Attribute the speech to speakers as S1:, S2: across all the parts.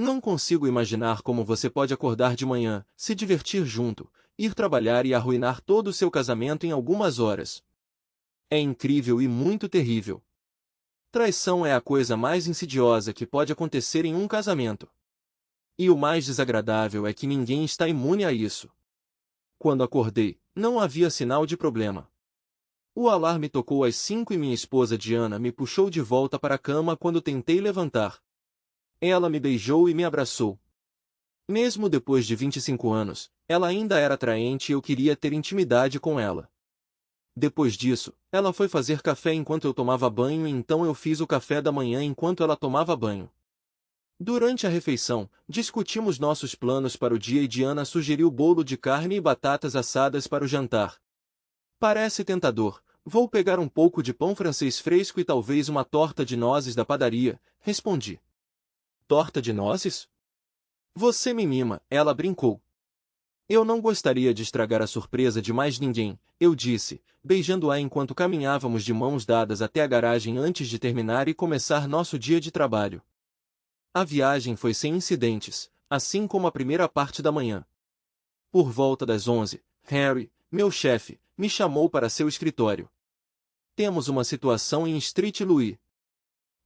S1: Não consigo imaginar como você pode acordar de manhã, se divertir junto, ir trabalhar e arruinar todo o seu casamento em algumas horas. É incrível e muito terrível. Traição é a coisa mais insidiosa que pode acontecer em um casamento. E o mais desagradável é que ninguém está imune a isso. Quando acordei, não havia sinal de problema. O alarme tocou às 5 e minha esposa Diana me puxou de volta para a cama quando tentei levantar. Ela me beijou e me abraçou. Mesmo depois de 25 anos, ela ainda era atraente e eu queria ter intimidade com ela. Depois disso, ela foi fazer café enquanto eu tomava banho e então eu fiz o café da manhã enquanto ela tomava banho. Durante a refeição, discutimos nossos planos para o dia e Diana sugeriu bolo de carne e batatas assadas para o jantar. Parece tentador, vou pegar um pouco de pão francês fresco e talvez uma torta de nozes da padaria, respondi. Torta de nozes? Você me mima, ela brincou. Eu não gostaria de estragar a surpresa de mais ninguém, eu disse, beijando-a enquanto caminhávamos de mãos dadas até a garagem antes de terminar e começar nosso dia de trabalho. A viagem foi sem incidentes, assim como a primeira parte da manhã. Por volta das 11, Harry, meu chefe, me chamou para seu escritório. Temos uma situação em Street Louis.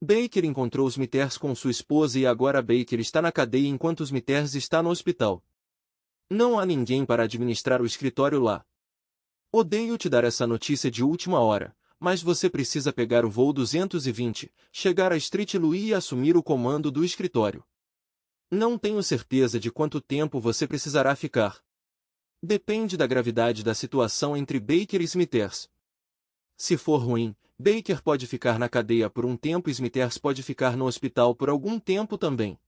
S1: Baker encontrou Smithers com sua esposa e agora Baker está na cadeia enquanto Smithers está no hospital. Não há ninguém para administrar o escritório lá. Odeio te dar essa notícia de última hora, mas você precisa pegar o voo 220, chegar a Street Louis e assumir o comando do escritório. Não tenho certeza de quanto tempo você precisará ficar. Depende da gravidade da situação entre Baker e Smithers. Se for ruim, Baker pode ficar na cadeia por um tempo e Smithers pode ficar no hospital por algum tempo também.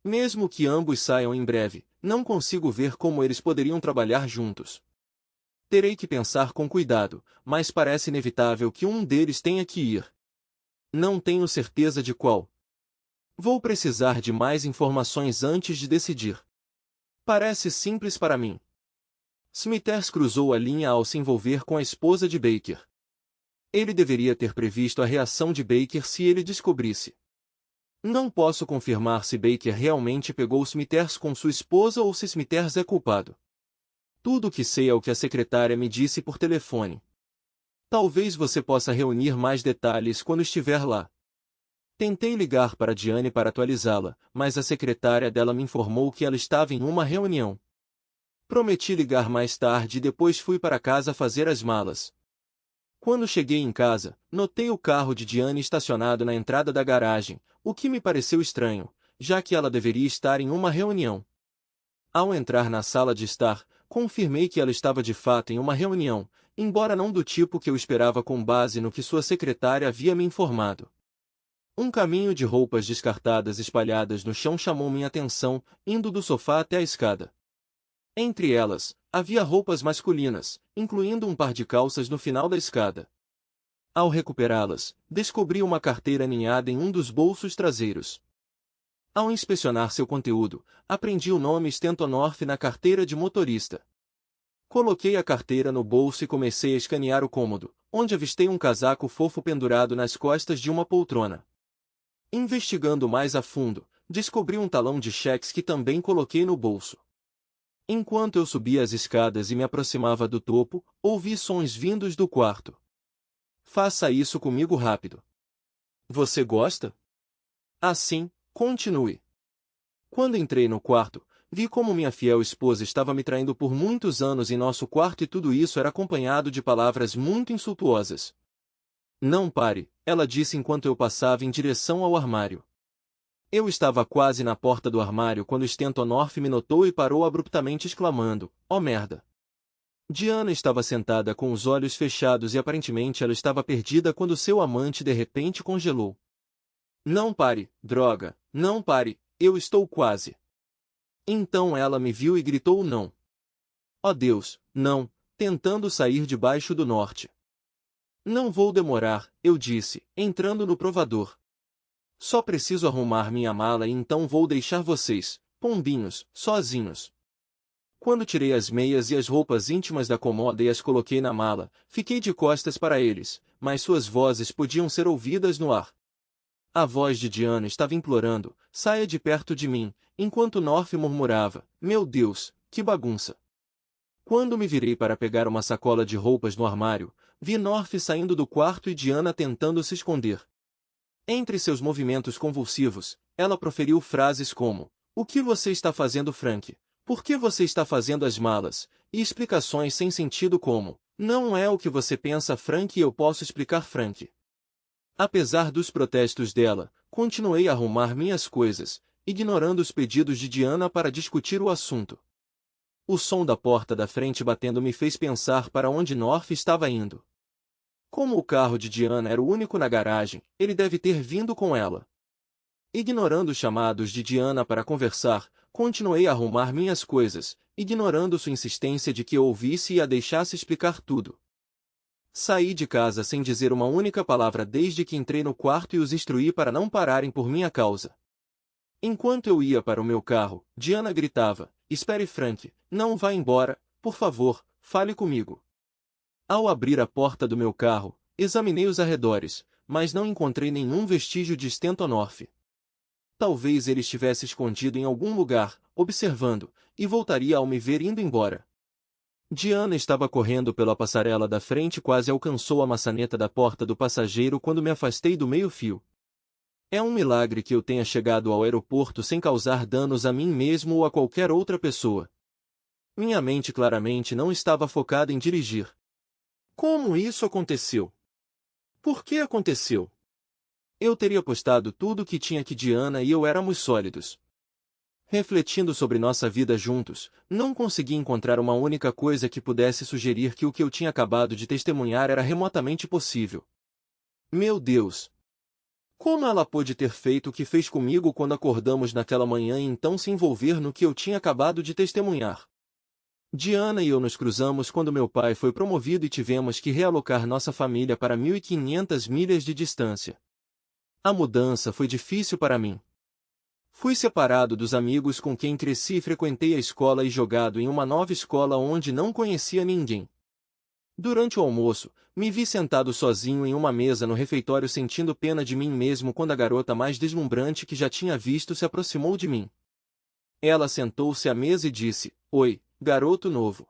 S1: Mesmo que ambos saiam em breve, não consigo ver como eles poderiam trabalhar juntos. Terei que pensar com cuidado, mas parece inevitável que um deles tenha que ir. Não tenho certeza de qual. Vou precisar de mais informações antes de decidir. Parece simples para mim. Smithers cruzou a linha ao se envolver com a esposa de Baker. Ele deveria ter previsto a reação de Baker se ele descobrisse. Não posso confirmar se Baker realmente pegou Smithers com sua esposa ou se Smithers é culpado. Tudo o que sei é o que a secretária me disse por telefone. Talvez você possa reunir mais detalhes quando estiver lá. Tentei ligar para Diane para atualizá-la, mas a secretária dela me informou que ela estava em uma reunião. Prometi ligar mais tarde e depois fui para casa fazer as malas. Quando cheguei em casa, notei o carro de Diane estacionado na entrada da garagem, o que me pareceu estranho, já que ela deveria estar em uma reunião. Ao entrar na sala de estar, confirmei que ela estava de fato em uma reunião, embora não do tipo que eu esperava com base no que sua secretária havia me informado. Um caminho de roupas descartadas espalhadas no chão chamou minha atenção, indo do sofá até a escada. Entre elas, havia roupas masculinas, incluindo um par de calças no final da escada. Ao recuperá-las, descobri uma carteira ninhada em um dos bolsos traseiros. Ao inspecionar seu conteúdo, aprendi o nome Stentonorf na carteira de motorista. Coloquei a carteira no bolso e comecei a escanear o cômodo, onde avistei um casaco fofo pendurado nas costas de uma poltrona. Investigando mais a fundo, descobri um talão de cheques que também coloquei no bolso. Enquanto eu subia as escadas e me aproximava do topo, ouvi sons vindos do quarto. Faça isso comigo rápido. Você gosta? Assim, continue. Quando entrei no quarto, vi como minha fiel esposa estava me traindo por muitos anos em nosso quarto e tudo isso era acompanhado de palavras muito insultuosas. Não pare, ela disse enquanto eu passava em direção ao armário. Eu estava quase na porta do armário quando Stentonorf me notou e parou abruptamente exclamando, "Oh merda!" Diana estava sentada com os olhos fechados e aparentemente ela estava perdida quando seu amante de repente congelou. Não pare, droga, não pare, eu estou quase. Então ela me viu e gritou não. Oh Deus, não, tentando sair debaixo do norte. Não vou demorar, eu disse, entrando no provador. Só preciso arrumar minha mala e então vou deixar vocês, pombinhos, sozinhos. Quando tirei as meias e as roupas íntimas da cômoda e as coloquei na mala, fiquei de costas para eles, mas suas vozes podiam ser ouvidas no ar. A voz de Diana estava implorando, saia de perto de mim, enquanto North murmurava, meu Deus, que bagunça. Quando me virei para pegar uma sacola de roupas no armário, vi North saindo do quarto e Diana tentando se esconder. Entre seus movimentos convulsivos, ela proferiu frases como, o que você está fazendo, Frank? Por que você está fazendo as malas? E explicações sem sentido como, não é o que você pensa, Frank, e eu posso explicar, Frank. Apesar dos protestos dela, continuei a arrumar minhas coisas, ignorando os pedidos de Diana para discutir o assunto. O som da porta da frente batendo me fez pensar para onde North estava indo. Como o carro de Diana era o único na garagem, ele deve ter vindo com ela. Ignorando os chamados de Diana para conversar, continuei a arrumar minhas coisas, ignorando sua insistência de que eu ouvisse e a deixasse explicar tudo. Saí de casa sem dizer uma única palavra desde que entrei no quarto e os instruí para não pararem por minha causa. Enquanto eu ia para o meu carro, Diana gritava, espere, Frank, não vá embora, por favor, fale comigo. Ao abrir a porta do meu carro, examinei os arredores, mas não encontrei nenhum vestígio de Stanton North. Talvez ele estivesse escondido em algum lugar, observando, e voltaria ao me ver indo embora. Diana estava correndo pela passarela da frente e quase alcançou a maçaneta da porta do passageiro quando me afastei do meio-fio. É um milagre que eu tenha chegado ao aeroporto sem causar danos a mim mesmo ou a qualquer outra pessoa. Minha mente claramente não estava focada em dirigir. Como isso aconteceu? Por que aconteceu? Eu teria postado tudo o que tinha que Diana e eu éramos sólidos. Refletindo sobre nossa vida juntos, não consegui encontrar uma única coisa que pudesse sugerir que o que eu tinha acabado de testemunhar era remotamente possível. Meu Deus! Como ela pôde ter feito o que fez comigo quando acordamos naquela manhã e então se envolver no que eu tinha acabado de testemunhar? Diana e eu nos cruzamos quando meu pai foi promovido e tivemos que realocar nossa família para 1.500 milhas de distância. A mudança foi difícil para mim. Fui separado dos amigos com quem cresci e frequentei a escola e jogado em uma nova escola onde não conhecia ninguém. Durante o almoço, me vi sentado sozinho em uma mesa no refeitório sentindo pena de mim mesmo quando a garota mais deslumbrante que já tinha visto se aproximou de mim. Ela sentou-se à mesa e disse, oi, garoto novo.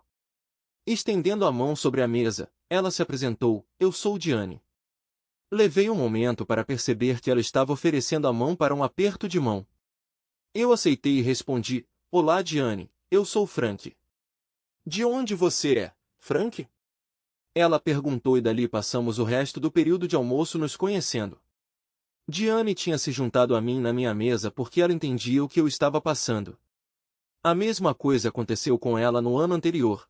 S1: Estendendo a mão sobre a mesa, ela se apresentou, eu sou Diane. Levei um momento para perceber que ela estava oferecendo a mão para um aperto de mão. Eu aceitei e respondi, olá Diane, eu sou Frank. De onde você é, Frank? Ela perguntou e dali passamos o resto do período de almoço nos conhecendo. Diane tinha se juntado a mim na minha mesa porque ela entendia o que eu estava passando. A mesma coisa aconteceu com ela no ano anterior.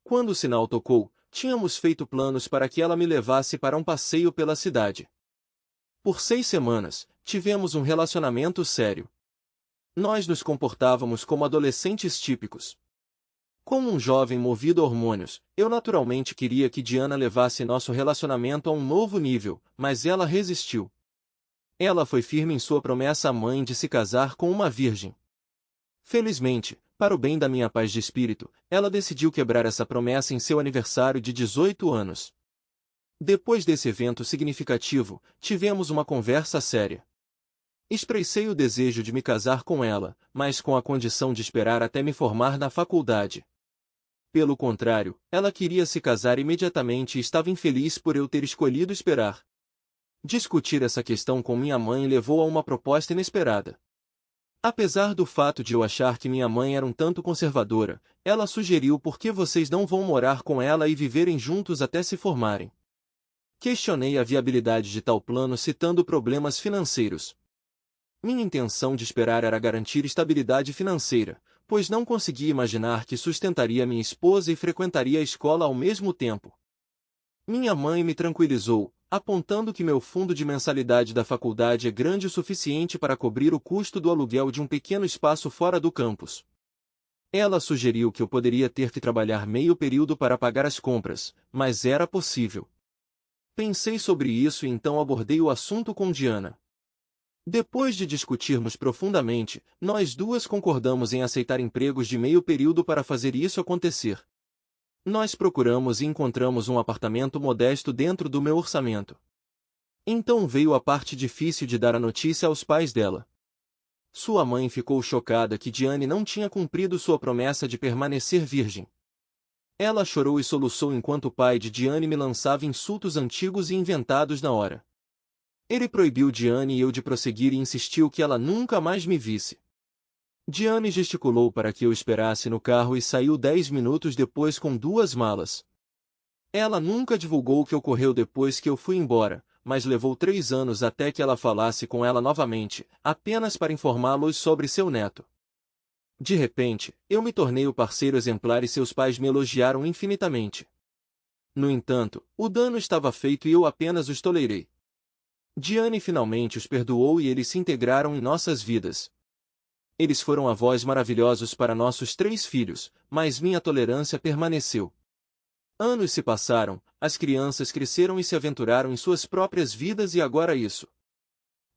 S1: Quando o sinal tocou, tínhamos feito planos para que ela me levasse para um passeio pela cidade. Por 6 semanas, tivemos um relacionamento sério. Nós nos comportávamos como adolescentes típicos. Como um jovem movido a hormônios, eu naturalmente queria que Diana levasse nosso relacionamento a um novo nível, mas ela resistiu. Ela foi firme em sua promessa à mãe de se casar com uma virgem. Felizmente, para o bem da minha paz de espírito, ela decidiu quebrar essa promessa em seu aniversário de 18 anos. Depois desse evento significativo, tivemos uma conversa séria. Expressei o desejo de me casar com ela, mas com a condição de esperar até me formar na faculdade. Pelo contrário, ela queria se casar imediatamente e estava infeliz por eu ter escolhido esperar. Discutir essa questão com minha mãe levou a uma proposta inesperada. Apesar do fato de eu achar que minha mãe era um tanto conservadora, ela sugeriu por que vocês não vão morar com ela e viverem juntos até se formarem. Questionei a viabilidade de tal plano citando problemas financeiros. Minha intenção de esperar era garantir estabilidade financeira, pois não conseguia imaginar que sustentaria minha esposa e frequentaria a escola ao mesmo tempo. Minha mãe me tranquilizou, apontando que meu fundo de mensalidade da faculdade é grande o suficiente para cobrir o custo do aluguel de um pequeno espaço fora do campus. Ela sugeriu que eu poderia ter que trabalhar meio período para pagar as compras, mas era possível. Pensei sobre isso e então abordei o assunto com Diana. Depois de discutirmos profundamente, nós duas concordamos em aceitar empregos de meio período para fazer isso acontecer. Nós procuramos e encontramos um apartamento modesto dentro do meu orçamento. Então veio a parte difícil de dar a notícia aos pais dela. Sua mãe ficou chocada que Diane não tinha cumprido sua promessa de permanecer virgem. Ela chorou e soluçou enquanto o pai de Diane me lançava insultos antigos e inventados na hora. Ele proibiu Diane e eu de prosseguir e insistiu que ela nunca mais me visse. Diane gesticulou para que eu esperasse no carro e saiu 10 minutos depois com 2 malas. Ela nunca divulgou o que ocorreu depois que eu fui embora, mas levou 3 anos até que ela falasse com ela novamente, apenas para informá-los sobre seu neto. De repente, eu me tornei o parceiro exemplar e seus pais me elogiaram infinitamente. No entanto, o dano estava feito e eu apenas os tolerei. Diane finalmente os perdoou e eles se integraram em nossas vidas. Eles foram avós maravilhosos para nossos 3 filhos, mas minha tolerância permaneceu. Anos se passaram, as crianças cresceram e se aventuraram em suas próprias vidas e agora isso.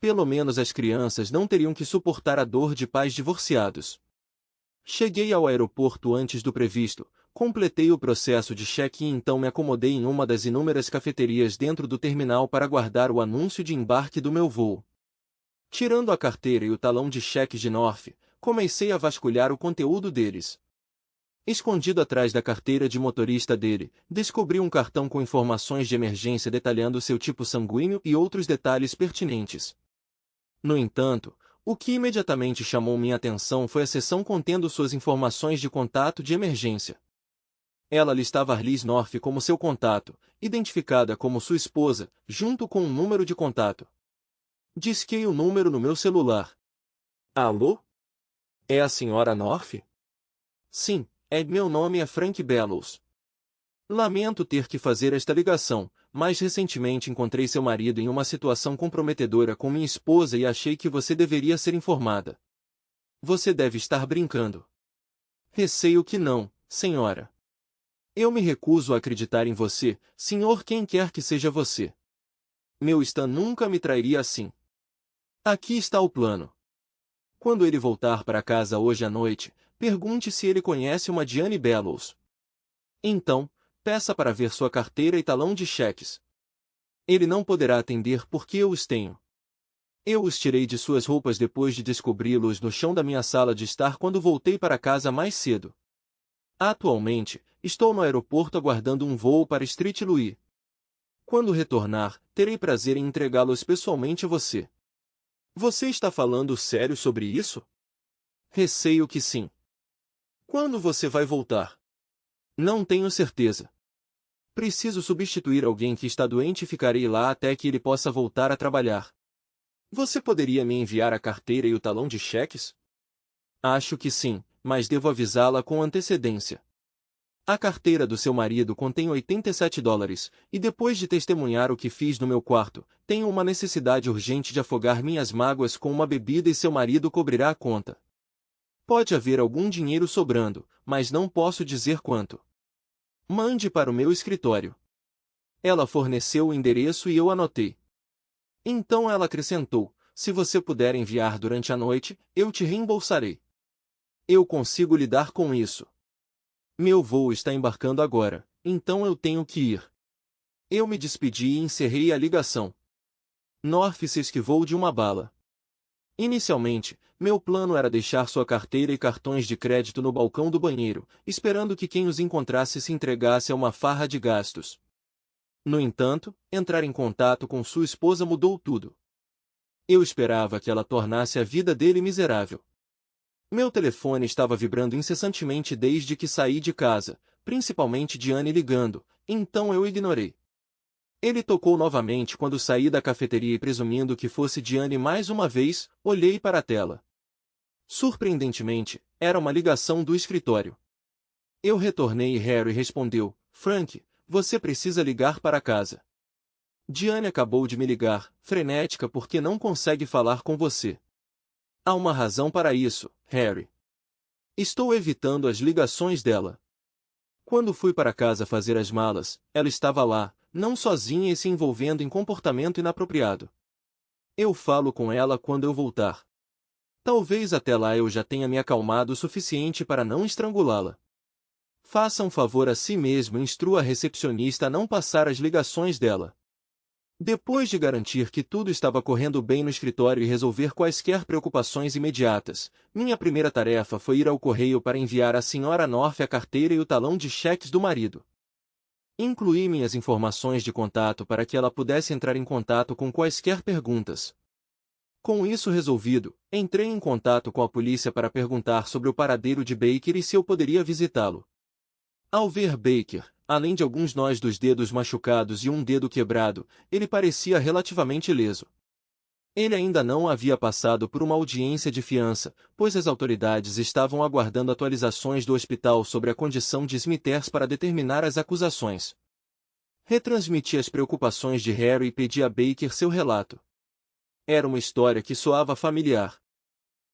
S1: Pelo menos as crianças não teriam que suportar a dor de pais divorciados. Cheguei ao aeroporto antes do previsto, completei o processo de check-in e então me acomodei em uma das inúmeras cafeterias dentro do terminal para aguardar o anúncio de embarque do meu voo. Tirando a carteira e o talão de cheques de North, comecei a vasculhar o conteúdo deles. Escondido atrás da carteira de motorista dele, descobri um cartão com informações de emergência detalhando seu tipo sanguíneo e outros detalhes pertinentes. No entanto, o que imediatamente chamou minha atenção foi a seção contendo suas informações de contato de emergência. Ela listava Arliss North como seu contato, identificada como sua esposa, junto com um número de contato. Disquei o número no meu celular. Alô? É a senhora North? Sim. Meu nome é Frank Bellows. Lamento ter que fazer esta ligação, mas recentemente encontrei seu marido em uma situação comprometedora com minha esposa e achei que você deveria ser informada. Você deve estar brincando. Receio que não, senhora. Eu me recuso a acreditar em você, senhor quem quer que seja você. Meu Stan nunca me trairia assim. Aqui está o plano. Quando ele voltar para casa hoje à noite, pergunte se ele conhece uma Diane Bellows. Então, peça para ver sua carteira e talão de cheques. Ele não poderá atender porque eu os tenho. Eu os tirei de suas roupas depois de descobri-los no chão da minha sala de estar quando voltei para casa mais cedo. Atualmente, estou no aeroporto aguardando um voo para St. Louis. Quando retornar, terei prazer em entregá-los pessoalmente a você. Você está falando sério sobre isso? Receio que sim. Quando você vai voltar? Não tenho certeza. Preciso substituir alguém que está doente e ficarei lá até que ele possa voltar a trabalhar. Você poderia me enviar a carteira e o talão de cheques? Acho que sim, mas devo avisá-la com antecedência. A carteira do seu marido contém $87, e depois de testemunhar o que fiz no meu quarto, tenho uma necessidade urgente de afogar minhas mágoas com uma bebida e seu marido cobrirá a conta. Pode haver algum dinheiro sobrando, mas não posso dizer quanto. Mande para o meu escritório. Ela forneceu o endereço e eu anotei. Então ela acrescentou, se você puder enviar durante a noite, eu te reembolsarei. Eu consigo lidar com isso. Meu voo está embarcando agora, então eu tenho que ir. Eu me despedi e encerrei a ligação. North se esquivou de uma bala. Inicialmente, meu plano era deixar sua carteira e cartões de crédito no balcão do banheiro, esperando que quem os encontrasse se entregasse a uma farra de gastos. No entanto, entrar em contato com sua esposa mudou tudo. Eu esperava que ela tornasse a vida dele miserável. Meu telefone estava vibrando incessantemente desde que saí de casa, principalmente Diane ligando, então eu ignorei. Ele tocou novamente quando saí da cafeteria e presumindo que fosse Diane mais uma vez, olhei para a tela. Surpreendentemente, era uma ligação do escritório. Eu retornei e Harry respondeu, Frank, você precisa ligar para casa. Diane acabou de me ligar, frenética porque não consegue falar com você. Há uma razão para isso, Harry. Estou evitando as ligações dela. Quando fui para casa fazer as malas, ela estava lá, não sozinha e se envolvendo em comportamento inapropriado. Eu falo com ela quando eu voltar. Talvez até lá eu já tenha me acalmado o suficiente para não estrangulá-la. Faça um favor a si mesmo e instrua a recepcionista a não passar as ligações dela. Depois de garantir que tudo estava correndo bem no escritório e resolver quaisquer preocupações imediatas, minha primeira tarefa foi ir ao correio para enviar à Sra. North a carteira e o talão de cheques do marido. Incluí minhas informações de contato para que ela pudesse entrar em contato com quaisquer perguntas. Com isso resolvido, entrei em contato com a polícia para perguntar sobre o paradeiro de Baker e se eu poderia visitá-lo. Ao ver Baker, além de alguns nós dos dedos machucados e um dedo quebrado, ele parecia relativamente ileso. Ele ainda não havia passado por uma audiência de fiança, pois as autoridades estavam aguardando atualizações do hospital sobre a condição de Smithers para determinar as acusações. Retransmiti as preocupações de Harry e pedi a Baker seu relato. Era uma história que soava familiar.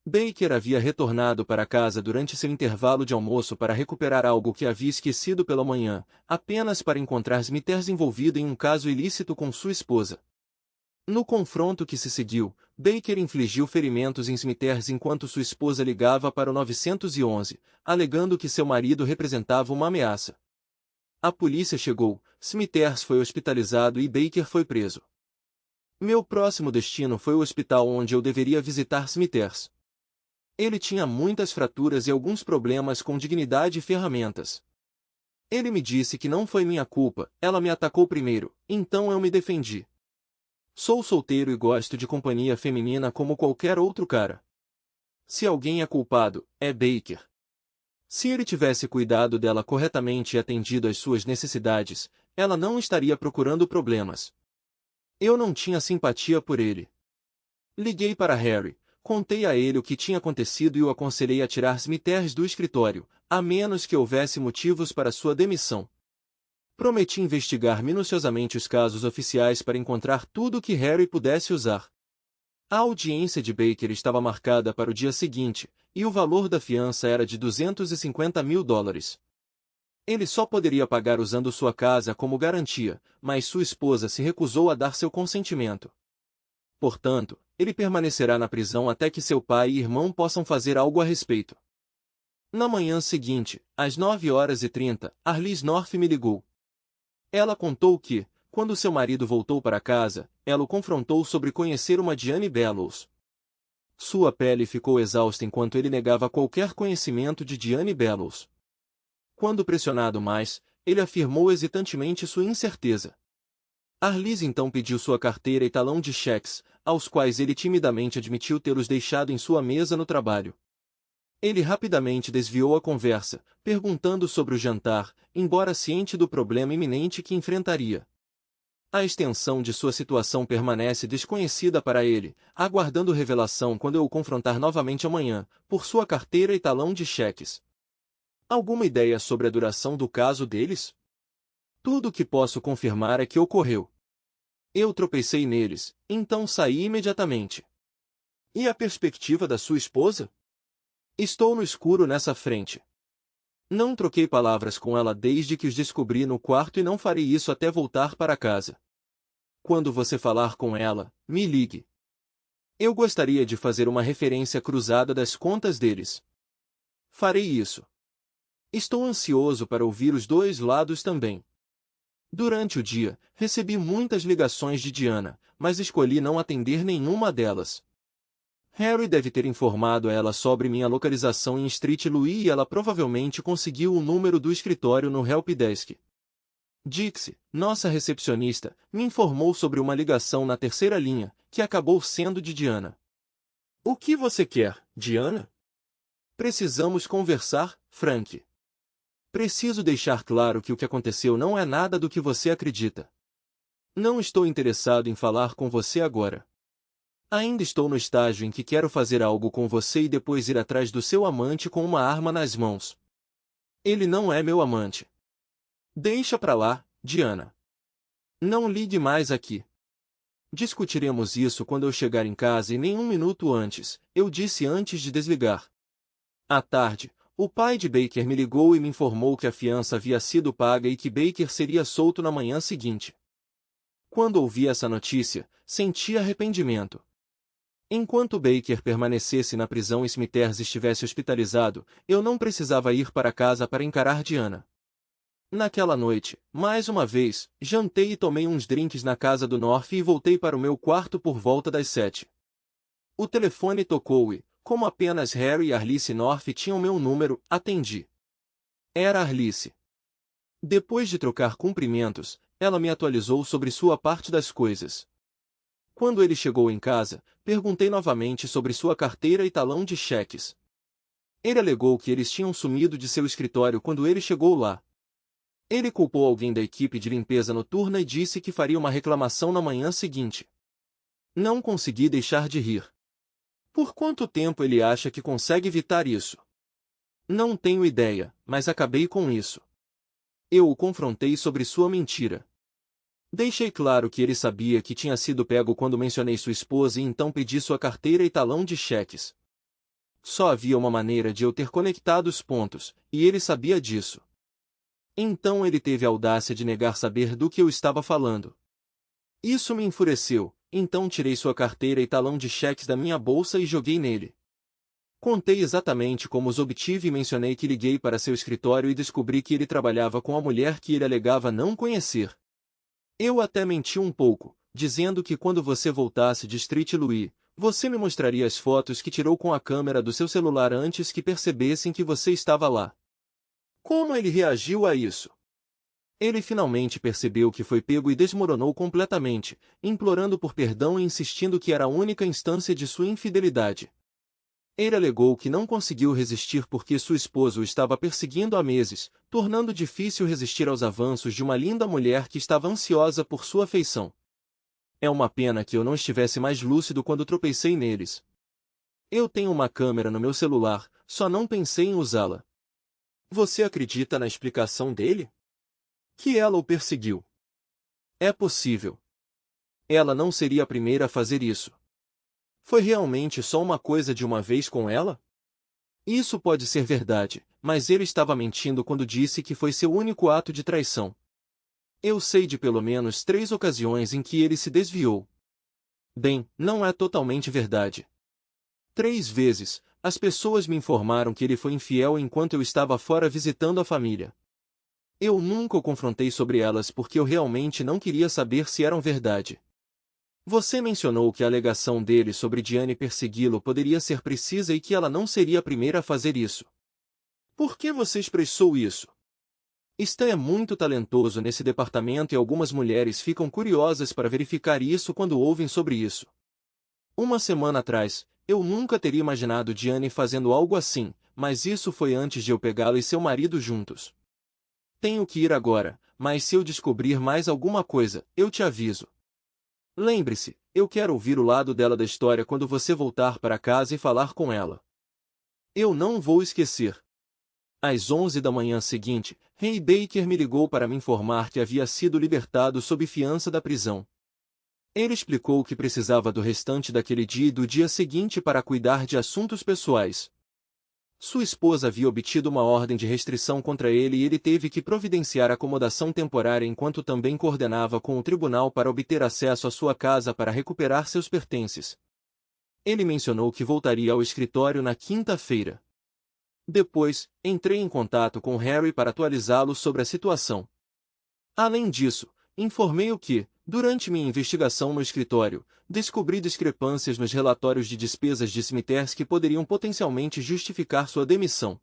S1: Baker havia retornado para casa durante seu intervalo de almoço para recuperar algo que havia esquecido pela manhã, apenas para encontrar Smithers envolvido em um caso ilícito com sua esposa. No confronto que se seguiu, Baker infligiu ferimentos em Smithers enquanto sua esposa ligava para o 911, alegando que seu marido representava uma ameaça. A polícia chegou, Smithers foi hospitalizado e Baker foi preso. Meu próximo destino foi o hospital onde eu deveria visitar Smithers. Ele tinha muitas fraturas e alguns problemas com dignidade e ferramentas. Ele me disse que não foi minha culpa, ela me atacou primeiro, então eu me defendi. Sou solteiro e gosto de companhia feminina como qualquer outro cara. Se alguém é culpado, é Baker. Se ele tivesse cuidado dela corretamente e atendido às suas necessidades, ela não estaria procurando problemas. Eu não tinha simpatia por ele. Liguei para Harry, contei a ele o que tinha acontecido e o aconselhei a tirar Smithers do escritório, a menos que houvesse motivos para sua demissão. Prometi investigar minuciosamente os casos oficiais para encontrar tudo o que Harry pudesse usar. A audiência de Baker estava marcada para o dia seguinte, e o valor da fiança era de $250.000. Ele só poderia pagar usando sua casa como garantia, mas sua esposa se recusou a dar seu consentimento. Portanto, ele permanecerá na prisão até que seu pai e irmão possam fazer algo a respeito. Na manhã seguinte, às 9h30, Arliss North me ligou. Ela contou que, quando seu marido voltou para casa, ela o confrontou sobre conhecer uma Diane Bellows. Sua pele ficou exausta enquanto ele negava qualquer conhecimento de Diane Bellows. Quando pressionado mais, ele afirmou hesitantemente sua incerteza. Arliss então pediu sua carteira e talão de cheques, aos quais ele timidamente admitiu tê-los deixado em sua mesa no trabalho. Ele rapidamente desviou a conversa, perguntando sobre o jantar, embora ciente do problema iminente que enfrentaria. A extensão de sua situação permanece desconhecida para ele, aguardando revelação quando eu o confrontar novamente amanhã, por sua carteira e talão de cheques. Alguma ideia sobre a duração do caso deles? Tudo o que posso confirmar é que ocorreu. Eu tropecei neles, então saí imediatamente. E a perspectiva da sua esposa? Estou no escuro nessa frente. Não troquei palavras com ela desde que os descobri no quarto e não farei isso até voltar para casa. Quando você falar com ela, me ligue. Eu gostaria de fazer uma referência cruzada das contas deles. Farei isso. Estou ansioso para ouvir os dois lados também. Durante o dia, recebi muitas ligações de Diana, mas escolhi não atender nenhuma delas. Harry deve ter informado a ela sobre minha localização em Street Louis e ela provavelmente conseguiu o número do escritório no helpdesk. Dixie, nossa recepcionista, me informou sobre uma ligação na terceira linha, que acabou sendo de Diana. O que você quer, Diana? Precisamos conversar, Frank. Preciso deixar claro que o que aconteceu não é nada do que você acredita. Não estou interessado em falar com você agora. Ainda estou no estágio em que quero fazer algo com você e depois ir atrás do seu amante com uma arma nas mãos. Ele não é meu amante. Deixa pra lá, Diana. Não ligue mais aqui. Discutiremos isso quando eu chegar em casa e nem um minuto antes, eu disse antes de desligar. À tarde, o pai de Baker me ligou e me informou que a fiança havia sido paga e que Baker seria solto na manhã seguinte. Quando ouvi essa notícia, senti arrependimento. Enquanto Baker permanecesse na prisão e Smithers estivesse hospitalizado, eu não precisava ir para casa para encarar Diana. Naquela noite, mais uma vez, jantei e tomei uns drinks na casa do North e voltei para o meu quarto por volta das 7. O telefone tocou e, como apenas Harry e Arliss North tinham meu número, atendi. Era Arliss. Depois de trocar cumprimentos, ela me atualizou sobre sua parte das coisas. Quando ele chegou em casa, perguntei novamente sobre sua carteira e talão de cheques. Ele alegou que eles tinham sumido de seu escritório quando ele chegou lá. Ele culpou alguém da equipe de limpeza noturna e disse que faria uma reclamação na manhã seguinte. Não consegui deixar de rir. Por quanto tempo ele acha que consegue evitar isso? Não tenho ideia, mas acabei com isso. Eu o confrontei sobre sua mentira. Deixei claro que ele sabia que tinha sido pego quando mencionei sua esposa e então pedi sua carteira e talão de cheques. Só havia uma maneira de eu ter conectado os pontos, e ele sabia disso. Então ele teve a audácia de negar saber do que eu estava falando. Isso me enfureceu, então tirei sua carteira e talão de cheques da minha bolsa e joguei nele. Contei exatamente como os obtive e mencionei que liguei para seu escritório e descobri que ele trabalhava com a mulher que ele alegava não conhecer. Eu até menti um pouco, dizendo que quando você voltasse de Street Louis, você me mostraria as fotos que tirou com a câmera do seu celular antes que percebessem que você estava lá. Como ele reagiu a isso? Ele finalmente percebeu que foi pego e desmoronou completamente, implorando por perdão e insistindo que era a única instância de sua infidelidade. Ele alegou que não conseguiu resistir porque sua esposa o estava perseguindo há meses, tornando difícil resistir aos avanços de uma linda mulher que estava ansiosa por sua afeição. É uma pena que eu não estivesse mais lúcido quando tropecei neles. Eu tenho uma câmera no meu celular, só não pensei em usá-la. Você acredita na explicação dele? Que ela o perseguiu. É possível. Ela não seria a primeira a fazer isso. Foi realmente só uma coisa de uma vez com ela? Isso pode ser verdade, mas ele estava mentindo quando disse que foi seu único ato de traição. Eu sei de pelo menos 3 ocasiões em que ele se desviou. Bem, não é totalmente verdade. 3 vezes, as pessoas me informaram que ele foi infiel enquanto eu estava fora visitando a família. Eu nunca o confrontei sobre elas porque eu realmente não queria saber se eram verdade. Você mencionou que a alegação dele sobre Diane persegui-lo poderia ser precisa e que ela não seria a primeira a fazer isso. Por que você expressou isso? Stan é muito talentoso nesse departamento e algumas mulheres ficam curiosas para verificar isso quando ouvem sobre isso. Uma semana atrás, eu nunca teria imaginado Diane fazendo algo assim, mas isso foi antes de eu pegá-la e seu marido juntos. Tenho que ir agora, mas se eu descobrir mais alguma coisa, eu te aviso. Lembre-se, eu quero ouvir o lado dela da história quando você voltar para casa e falar com ela. Eu não vou esquecer. Às 11 da manhã seguinte, Ray Baker me ligou para me informar que havia sido libertado sob fiança da prisão. Ele explicou que precisava do restante daquele dia e do dia seguinte para cuidar de assuntos pessoais. Sua esposa havia obtido uma ordem de restrição contra ele e ele teve que providenciar acomodação temporária enquanto também coordenava com o tribunal para obter acesso à sua casa para recuperar seus pertences. Ele mencionou que voltaria ao escritório na quinta-feira. Depois, entrei em contato com Harry para atualizá-lo sobre a situação. Além disso, informei-o que, durante minha investigação no escritório, descobri discrepâncias nos relatórios de despesas de cemitérios que poderiam potencialmente justificar sua demissão.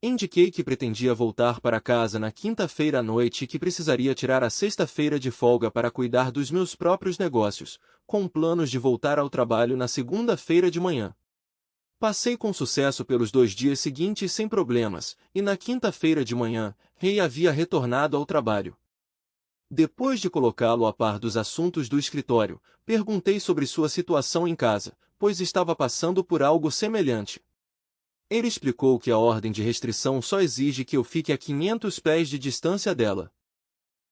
S1: Indiquei que pretendia voltar para casa na quinta-feira à noite e que precisaria tirar a sexta-feira de folga para cuidar dos meus próprios negócios, com planos de voltar ao trabalho na segunda-feira de manhã. Passei com sucesso pelos 2 dias seguintes sem problemas, e na quinta-feira de manhã, Ray havia retornado ao trabalho. Depois de colocá-lo a par dos assuntos do escritório, perguntei sobre sua situação em casa, pois estava passando por algo semelhante. Ele explicou que a ordem de restrição só exige que eu fique a 500 pés de distância dela.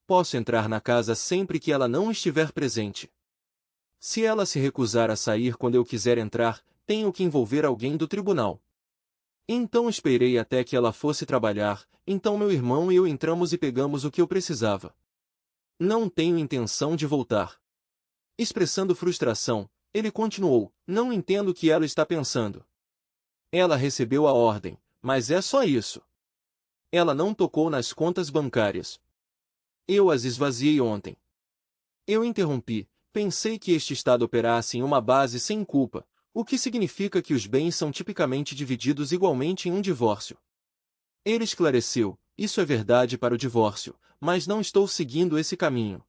S1: Posso entrar na casa sempre que ela não estiver presente. Se ela se recusar a sair quando eu quiser entrar, tenho que envolver alguém do tribunal. Então esperei até que ela fosse trabalhar, então meu irmão e eu entramos e pegamos o que eu precisava. Não tenho intenção de voltar. Expressando frustração, ele continuou, não entendo o que ela está pensando. Ela recebeu a ordem, mas é só isso. Ela não tocou nas contas bancárias. Eu as esvaziei ontem. Eu interrompi. Pensei que este Estado operasse em uma base sem culpa, o que significa que os bens são tipicamente divididos igualmente em um divórcio. Ele esclareceu: isso é verdade para o divórcio, mas não estou seguindo esse caminho.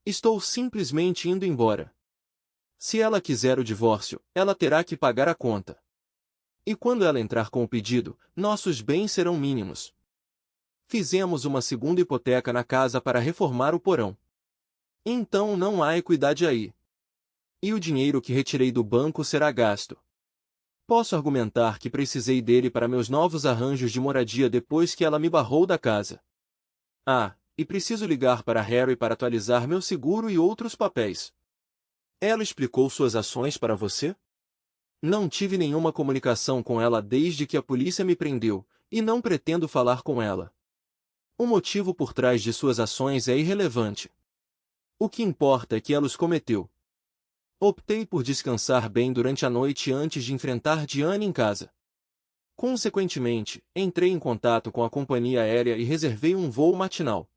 S1: Estou simplesmente indo embora. Se ela quiser o divórcio, ela terá que pagar a conta. E quando ela entrar com o pedido, nossos bens serão mínimos. Fizemos uma segunda hipoteca na casa para reformar o porão. Então não há equidade aí. E o dinheiro que retirei do banco será gasto. Posso argumentar que precisei dele para meus novos arranjos de moradia depois que ela me barrou da casa. Ah, e preciso ligar para Harry para atualizar meu seguro e outros papéis. Ela explicou suas ações para você? Não tive nenhuma comunicação com ela desde que a polícia me prendeu, e não pretendo falar com ela. O motivo por trás de suas ações é irrelevante. O que importa é que ela os cometeu. Optei por descansar bem durante a noite antes de enfrentar Diane em casa. Consequentemente, entrei em contato com a companhia aérea e reservei um voo matinal.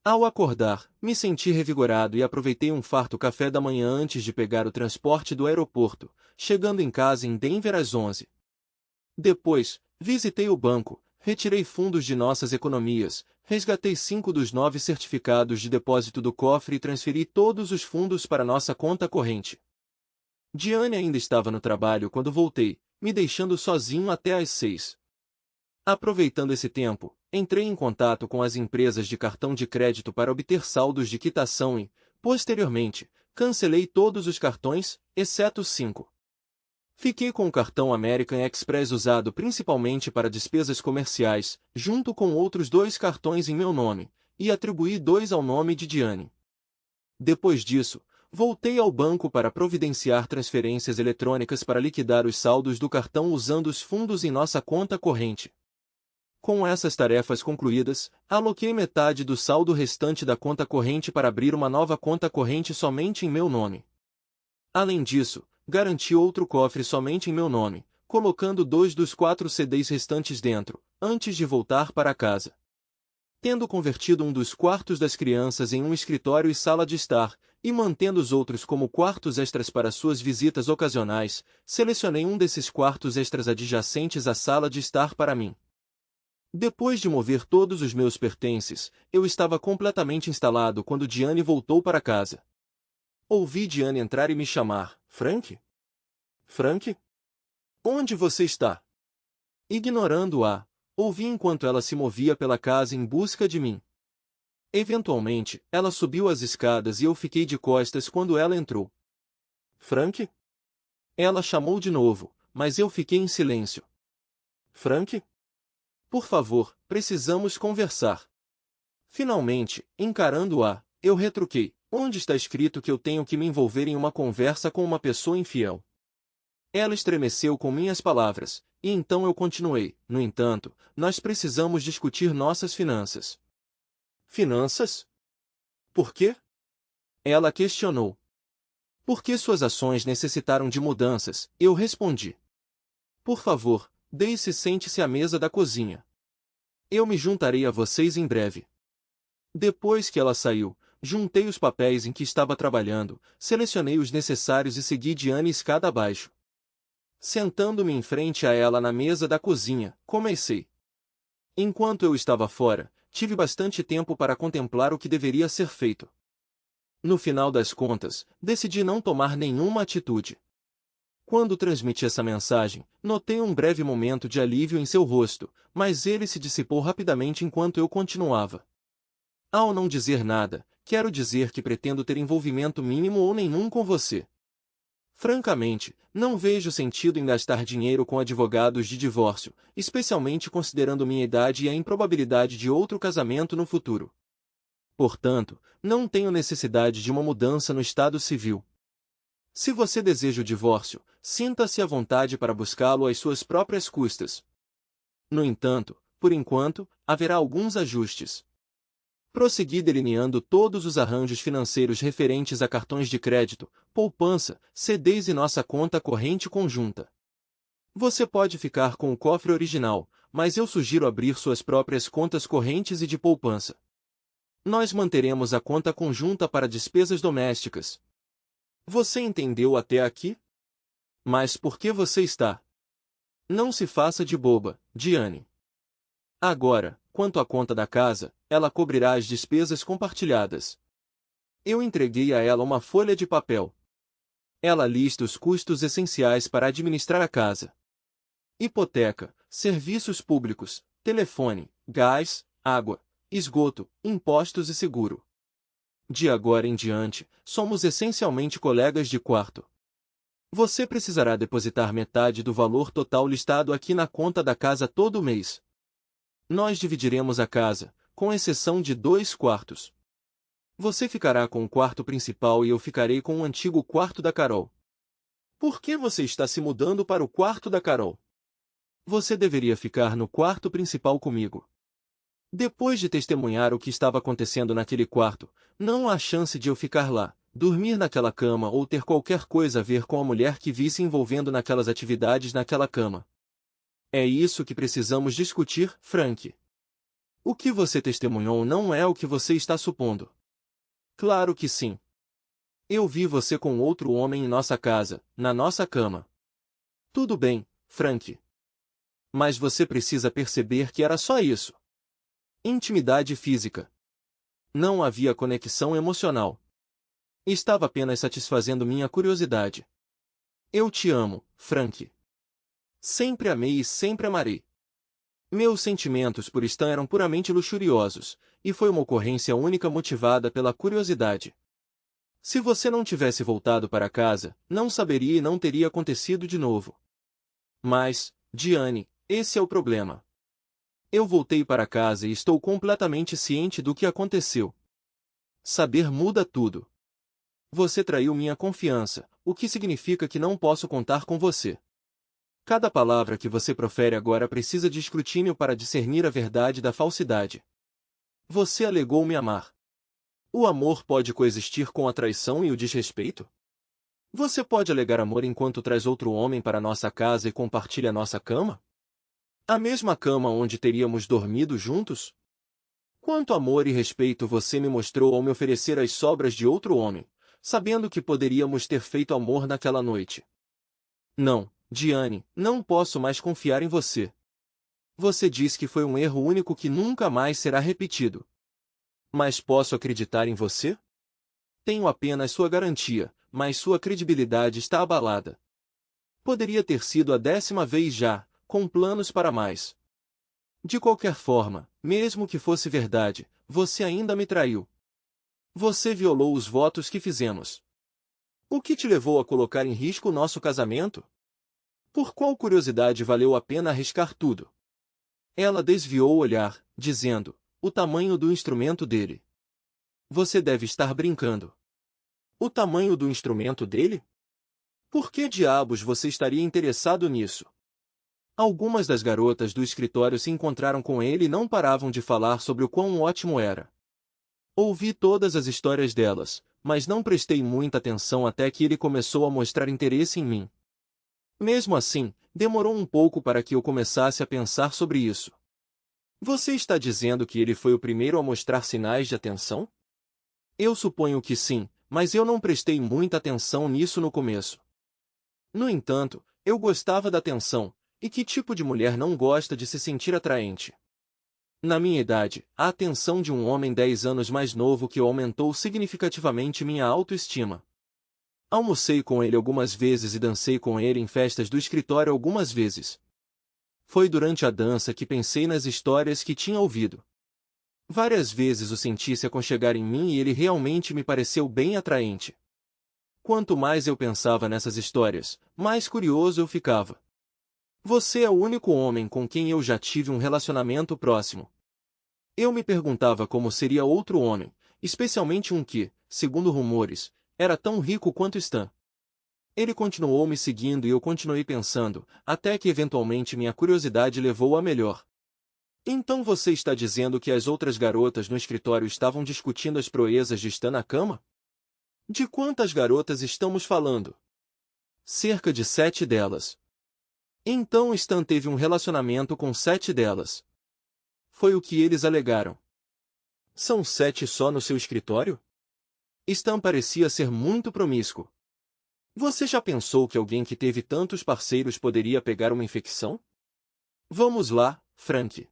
S1: Ao acordar, me senti revigorado e aproveitei um farto café da manhã antes de pegar o transporte do aeroporto, chegando em casa em Denver às 11. Depois, visitei o banco, retirei fundos de nossas economias, resgatei 5 dos 9 certificados de depósito do cofre e transferi todos os fundos para nossa conta corrente. Diane ainda estava no trabalho quando voltei, me deixando sozinho até às 6. Aproveitando esse tempo, entrei em contato com as empresas de cartão de crédito para obter saldos de quitação e, posteriormente, cancelei todos os cartões, exceto 5. Fiquei com o cartão American Express usado principalmente para despesas comerciais, junto com outros 2 cartões em meu nome, e atribuí 2 ao nome de Diane. Depois disso, voltei ao banco para providenciar transferências eletrônicas para liquidar os saldos do cartão usando os fundos em nossa conta corrente. Com essas tarefas concluídas, aloquei metade do saldo restante da conta corrente para abrir uma nova conta corrente somente em meu nome. Além disso, garanti outro cofre somente em meu nome, colocando 2 dos 4 CDs restantes dentro, antes de voltar para casa. Tendo convertido um dos quartos das crianças em um escritório e sala de estar, e mantendo os outros como quartos extras para suas visitas ocasionais, selecionei um desses quartos extras adjacentes à sala de estar para mim. Depois de mover todos os meus pertences, eu estava completamente instalado quando Diane voltou para casa. Ouvi Diane entrar e me chamar: Frank? Frank? Onde você está? Ignorando-a, ouvi enquanto ela se movia pela casa em busca de mim. Eventualmente, ela subiu as escadas e eu fiquei de costas quando ela entrou. Frank? Ela chamou de novo, mas eu fiquei em silêncio. Frank? Por favor, precisamos conversar. Finalmente, encarando-a, eu retruquei: onde está escrito que eu tenho que me envolver em uma conversa com uma pessoa infiel? Ela estremeceu com minhas palavras, e então eu continuei: no entanto, nós precisamos discutir nossas finanças. Finanças? Por quê? Ela questionou. Porque suas ações necessitaram de mudanças, eu respondi. Por favor, deixe-se e sente-se à mesa da cozinha. Eu me juntarei a vocês em breve. Depois que ela saiu, juntei os papéis em que estava trabalhando, selecionei os necessários e segui Diane escada abaixo. Sentando-me em frente a ela na mesa da cozinha, comecei. Enquanto eu estava fora, tive bastante tempo para contemplar o que deveria ser feito. No final das contas, decidi não tomar nenhuma atitude. Quando transmiti essa mensagem, notei um breve momento de alívio em seu rosto, mas ele se dissipou rapidamente enquanto eu continuava. Ao não dizer nada, quero dizer que pretendo ter envolvimento mínimo ou nenhum com você. Francamente, não vejo sentido em gastar dinheiro com advogados de divórcio, especialmente considerando minha idade e a improbabilidade de outro casamento no futuro. Portanto, não tenho necessidade de uma mudança no estado civil. Se você deseja o divórcio, sinta-se à vontade para buscá-lo às suas próprias custas. No entanto, por enquanto, haverá alguns ajustes. Prossegui delineando todos os arranjos financeiros referentes a cartões de crédito, poupança, CDs e nossa conta corrente conjunta. Você pode ficar com o cofre original, mas eu sugiro abrir suas próprias contas correntes e de poupança. Nós manteremos a conta conjunta para despesas domésticas. Você entendeu até aqui? Mas por que você está? Não se faça de boba, Diane. Agora, quanto à conta da casa, ela cobrirá as despesas compartilhadas. Eu entreguei a ela uma folha de papel. Ela lista os custos essenciais para administrar a casa: hipoteca, serviços públicos, telefone, gás, água, esgoto, impostos e seguro. De agora em diante, somos essencialmente colegas de quarto. Você precisará depositar metade do valor total listado aqui na conta da casa todo mês. Nós dividiremos a casa, com exceção de 2 quartos. Você ficará com o quarto principal e eu ficarei com o antigo quarto da Carol. Por que você está se mudando para o quarto da Carol? Você deveria ficar no quarto principal comigo. Depois de testemunhar o que estava acontecendo naquele quarto, não há chance de eu ficar lá, dormir naquela cama ou ter qualquer coisa a ver com a mulher que vi se envolvendo naquelas atividades naquela cama. É isso que precisamos discutir, Frank. O que você testemunhou não é o que você está supondo. Claro que sim. Eu vi você com outro homem em nossa casa, na nossa cama. Tudo bem, Frank. Mas você precisa perceber que era só isso. Intimidade física. Não havia conexão emocional. Estava apenas satisfazendo minha curiosidade. Eu te amo, Frank. Sempre amei e sempre amarei. Meus sentimentos por Stan eram puramente luxuriosos, e foi uma ocorrência única motivada pela curiosidade. Se você não tivesse voltado para casa, não saberia e não teria acontecido de novo. Mas, Diane, esse é o problema. Eu voltei para casa e estou completamente ciente do que aconteceu. Saber muda tudo. Você traiu minha confiança, o que significa que não posso contar com você. Cada palavra que você profere agora precisa de escrutínio para discernir a verdade da falsidade. Você alegou me amar. O amor pode coexistir com a traição e o desrespeito? Você pode alegar amor enquanto traz outro homem para nossa casa e compartilha nossa cama? A mesma cama onde teríamos dormido juntos? Quanto amor e respeito você me mostrou ao me oferecer as sobras de outro homem, sabendo que poderíamos ter feito amor naquela noite? Não, Diane, não posso mais confiar em você. Você diz que foi um erro único que nunca mais será repetido. Mas posso acreditar em você? Tenho apenas sua garantia, mas sua credibilidade está abalada. Poderia ter sido a 10ª vez já, com planos para mais. De qualquer forma, mesmo que fosse verdade, você ainda me traiu. Você violou os votos que fizemos. O que te levou a colocar em risco nosso casamento? Por qual curiosidade valeu a pena arriscar tudo? Ela desviou o olhar, dizendo: o tamanho do instrumento dele. Você deve estar brincando. O tamanho do instrumento dele? Por que diabos você estaria interessado nisso? Algumas das garotas do escritório se encontraram com ele e não paravam de falar sobre o quão ótimo era. Ouvi todas as histórias delas, mas não prestei muita atenção até que ele começou a mostrar interesse em mim. Mesmo assim, demorou um pouco para que eu começasse a pensar sobre isso. Você está dizendo que ele foi o primeiro a mostrar sinais de atenção? Eu suponho que sim, mas eu não prestei muita atenção nisso no começo. No entanto, eu gostava da atenção, e que tipo de mulher não gosta de se sentir atraente? Na minha idade, a atenção de um homem 10 anos mais novo que eu aumentou significativamente minha autoestima. Almocei com ele algumas vezes e dancei com ele em festas do escritório algumas vezes. Foi durante a dança que pensei nas histórias que tinha ouvido. Várias vezes o senti se aconchegar em mim e ele realmente me pareceu bem atraente. Quanto mais eu pensava nessas histórias, mais curioso eu ficava. Você é o único homem com quem eu já tive um relacionamento próximo. Eu me perguntava como seria outro homem, especialmente um que, segundo rumores, era tão rico quanto Stan. Ele continuou me seguindo e eu continuei pensando, até que eventualmente minha curiosidade levou a melhor. Então você está dizendo que as outras garotas no escritório estavam discutindo as proezas de Stan na cama? De quantas garotas estamos falando? Cerca de 7 delas. Então Stan teve um relacionamento com 7 delas. Foi o que eles alegaram. São 7 só no seu escritório? Stan parecia ser muito promíscuo. Você já pensou que alguém que teve tantos parceiros poderia pegar uma infecção? Vamos lá, Frank.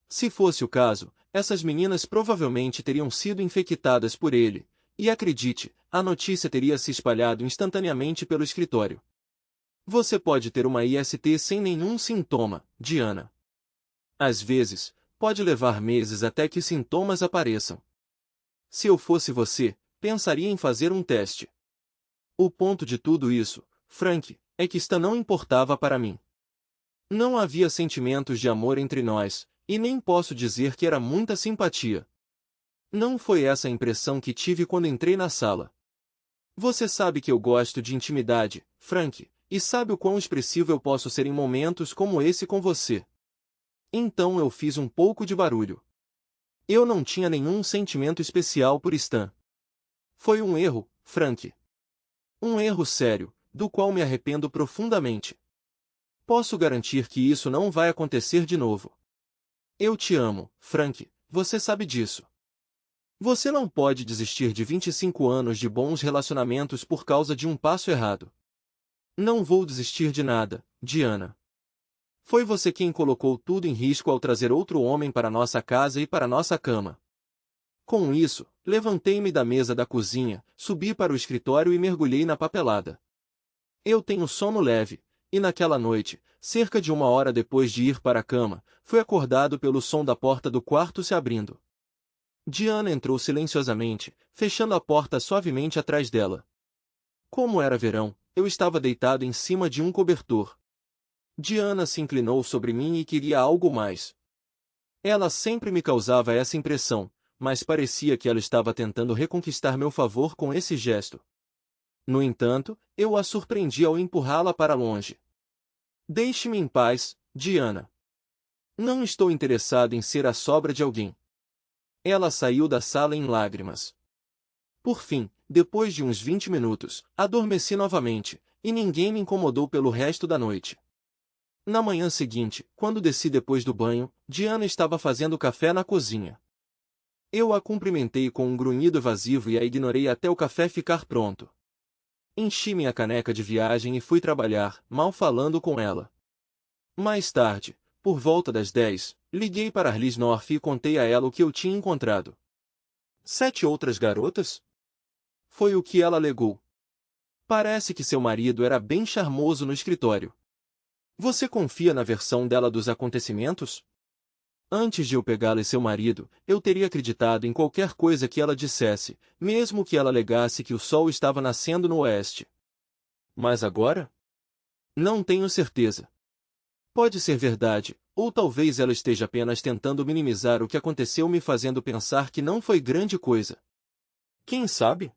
S1: Se fosse o caso, essas meninas provavelmente teriam sido infectadas por ele, e acredite, a notícia teria se espalhado instantaneamente pelo escritório. Você pode ter uma IST sem nenhum sintoma, Diana. Às vezes, pode levar meses até que sintomas apareçam. Se eu fosse você, pensaria em fazer um teste. O ponto de tudo isso, Frank, é que Stan não importava para mim. Não havia sentimentos de amor entre nós, e nem posso dizer que era muita simpatia. Não foi essa a impressão que tive quando entrei na sala. Você sabe que eu gosto de intimidade, Frank, e sabe o quão expressivo eu posso ser em momentos como esse com você. Então eu fiz um pouco de barulho. Eu não tinha nenhum sentimento especial por Stan. Foi um erro, Frank. Um erro sério, do qual me arrependo profundamente. Posso garantir que isso não vai acontecer de novo. Eu te amo, Frank, você sabe disso. Você não pode desistir de 25 anos de bons relacionamentos por causa de um passo errado. Não vou desistir de nada, Diana. Foi você quem colocou tudo em risco ao trazer outro homem para nossa casa e para nossa cama. Com isso, levantei-me da mesa da cozinha, subi para o escritório e mergulhei na papelada. Eu tenho sono leve, e naquela noite, cerca de 1 hora depois de ir para a cama, fui acordado pelo som da porta do quarto se abrindo. Diana entrou silenciosamente, fechando a porta suavemente atrás dela. Como era verão, eu estava deitado em cima de um cobertor. Diana se inclinou sobre mim e queria algo mais. Ela sempre me causava essa impressão, mas parecia que ela estava tentando reconquistar meu favor com esse gesto. No entanto, eu a surpreendi ao empurrá-la para longe. Deixe-me em paz, Diana. Não estou interessado em ser a sobra de alguém. Ela saiu da sala em lágrimas. Por fim, depois de uns 20 minutos, adormeci novamente, e ninguém me incomodou pelo resto da noite. Na manhã seguinte, quando desci depois do banho, Diana estava fazendo café na cozinha. Eu a cumprimentei com um grunhido evasivo e a ignorei até o café ficar pronto. Enchi minha caneca de viagem e fui trabalhar, mal falando com ela. Mais tarde, por volta das 10, liguei para Arliss North e contei a ela o que eu tinha encontrado. 7 outras garotas? Foi o que ela alegou. Parece que seu marido era bem charmoso no escritório. Você confia na versão dela dos acontecimentos? Antes de eu pegá-la e seu marido, eu teria acreditado em qualquer coisa que ela dissesse, mesmo que ela alegasse que o sol estava nascendo no oeste. Mas agora? Não tenho certeza. Pode ser verdade, ou talvez ela esteja apenas tentando minimizar o que aconteceu, me fazendo pensar que não foi grande coisa. Quem sabe?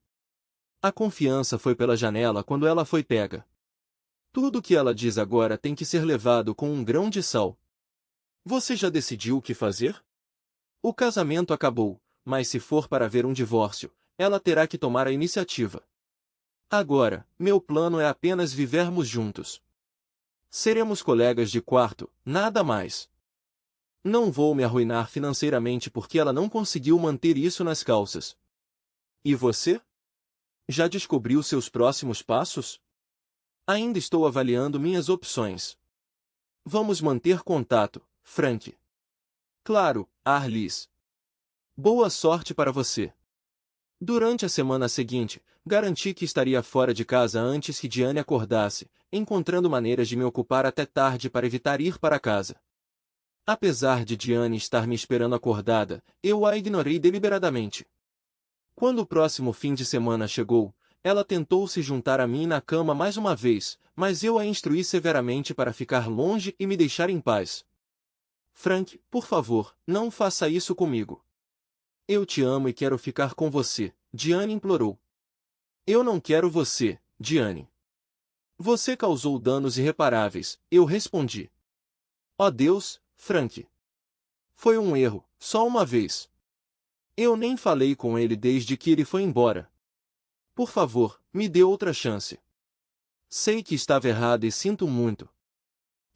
S1: A confiança foi pela janela quando ela foi pega. Tudo o que ela diz agora tem que ser levado com um grão de sal. Você já decidiu o que fazer? O casamento acabou, mas se for para haver um divórcio, ela terá que tomar a iniciativa. Agora, meu plano é apenas vivermos juntos. Seremos colegas de quarto, nada mais. Não vou me arruinar financeiramente porque ela não conseguiu manter isso nas calças. E você? Já descobriu seus próximos passos? Ainda estou avaliando minhas opções. Vamos manter contato, Frank. Claro, Arliss. Boa sorte para você. Durante a semana seguinte, garanti que estaria fora de casa antes que Diane acordasse, encontrando maneiras de me ocupar até tarde para evitar ir para casa. Apesar de Diane estar me esperando acordada, eu a ignorei deliberadamente. Quando o próximo fim de semana chegou, ela tentou se juntar a mim na cama mais uma vez, mas eu a instruí severamente para ficar longe e me deixar em paz. Frank, por favor, não faça isso comigo. Eu te amo e quero ficar com você, Diane implorou. Eu não quero você, Diane. Você causou danos irreparáveis, eu respondi. Oh Deus, Frank. Foi um erro, só uma vez. Eu nem falei com ele desde que ele foi embora. Por favor, me dê outra chance. Sei que estava errado e sinto muito.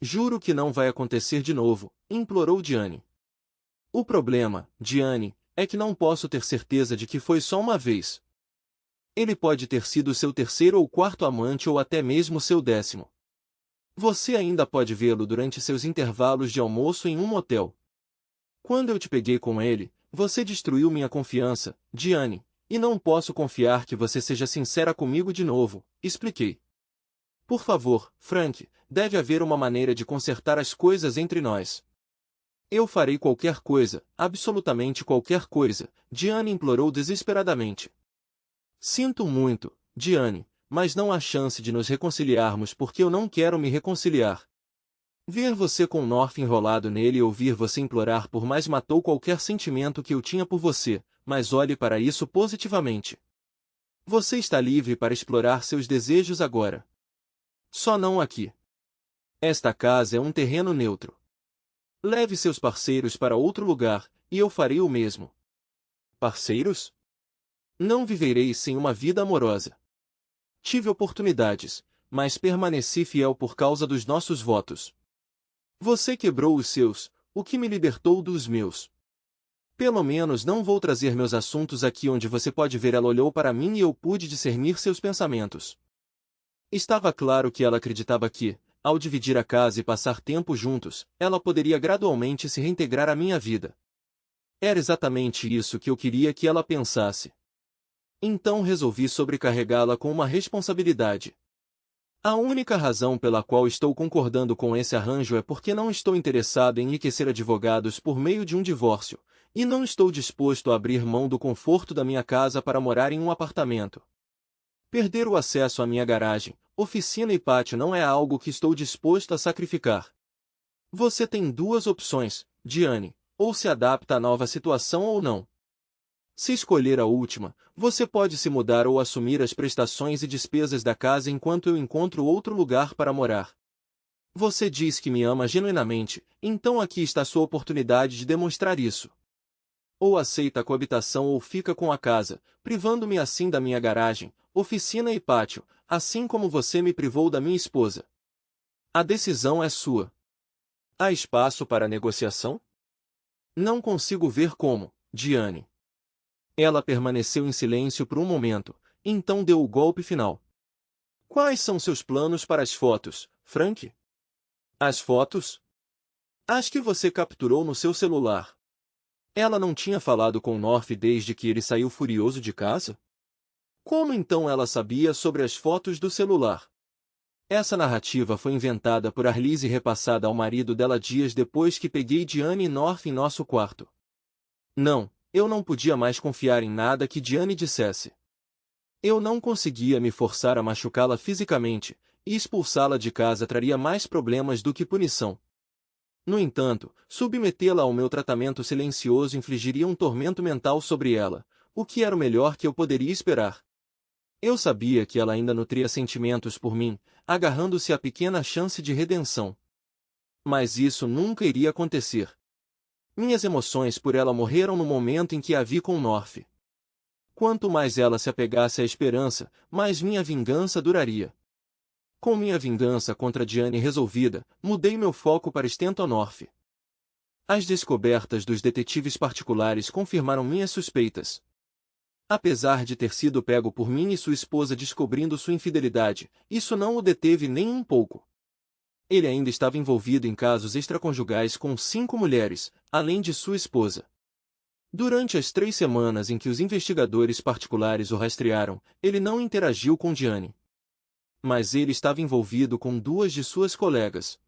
S1: Juro que não vai acontecer de novo, implorou Diane. O problema, Diane, é que não posso ter certeza de que foi só uma vez. Ele pode ter sido seu terceiro ou quarto amante ou até mesmo seu 10º. Você ainda pode vê-lo durante seus intervalos de almoço em um motel. Quando eu te peguei com ele, você destruiu minha confiança, Diane, e não posso confiar que você seja sincera comigo de novo, expliquei. Por favor, Frank, deve haver uma maneira de consertar as coisas entre nós. Eu farei qualquer coisa, absolutamente qualquer coisa, Diane implorou desesperadamente. Sinto muito, Diane, mas não há chance de nos reconciliarmos porque eu não quero me reconciliar. Ver você com North enrolado nele e ouvir você implorar por mais matou qualquer sentimento que eu tinha por você, mas olhe para isso positivamente. Você está livre para explorar seus desejos agora. Só não aqui. Esta casa é um terreno neutro. Leve seus parceiros para outro lugar, e eu farei o mesmo. Parceiros? Não viverei sem uma vida amorosa. Tive oportunidades, mas permaneci fiel por causa dos nossos votos. Você quebrou os seus, o que me libertou dos meus. Pelo menos não vou trazer meus assuntos aqui onde você pode ver. Ela olhou para mim e eu pude discernir seus pensamentos. Estava claro que ela acreditava que, ao dividir a casa e passar tempo juntos, ela poderia gradualmente se reintegrar à minha vida. Era exatamente isso que eu queria que ela pensasse. Então resolvi sobrecarregá-la com uma responsabilidade. A única razão pela qual estou concordando com esse arranjo é porque não estou interessado em enriquecer advogados por meio de um divórcio, e não estou disposto a abrir mão do conforto da minha casa para morar em um apartamento. Perder o acesso à minha garagem, oficina e pátio não é algo que estou disposto a sacrificar. Você tem duas opções, Diane, ou se adapta à nova situação ou não. Se escolher a última, você pode se mudar ou assumir as prestações e despesas da casa enquanto eu encontro outro lugar para morar. Você diz que me ama genuinamente, então aqui está sua oportunidade de demonstrar isso. Ou aceita a coabitação ou fica com a casa, privando-me assim da minha garagem, oficina e pátio, assim como você me privou da minha esposa. A decisão é sua. Há espaço para negociação? Não consigo ver como, Diane. Ela permaneceu em silêncio por um momento, então deu o golpe final. Quais são seus planos para as fotos, Frank? As fotos? As que você capturou no seu celular. Ela não tinha falado com North desde que ele saiu furioso de casa? Como então ela sabia sobre as fotos do celular? Essa narrativa foi inventada por Arlise e repassada ao marido dela dias depois que peguei Diane e North em nosso quarto. Não, eu não podia mais confiar em nada que Diane dissesse. Eu não conseguia me forçar a machucá-la fisicamente, e expulsá-la de casa traria mais problemas do que punição. No entanto, submetê-la ao meu tratamento silencioso infligiria um tormento mental sobre ela, o que era o melhor que eu poderia esperar. Eu sabia que ela ainda nutria sentimentos por mim, agarrando-se à pequena chance de redenção. Mas isso nunca iria acontecer. Minhas emoções por ela morreram no momento em que a vi com North. Quanto mais ela se apegasse à esperança, mais minha vingança duraria. Com minha vingança contra Diane resolvida, mudei meu foco para Stanton. As descobertas dos detetives particulares confirmaram minhas suspeitas. Apesar de ter sido pego por mim e sua esposa descobrindo sua infidelidade, isso não o deteve nem um pouco. Ele ainda estava envolvido em casos extraconjugais com 5 mulheres, além de sua esposa. Durante as 3 semanas em que os investigadores particulares o rastrearam, ele não interagiu com Diane. Mas ele estava envolvido com 2 de suas colegas.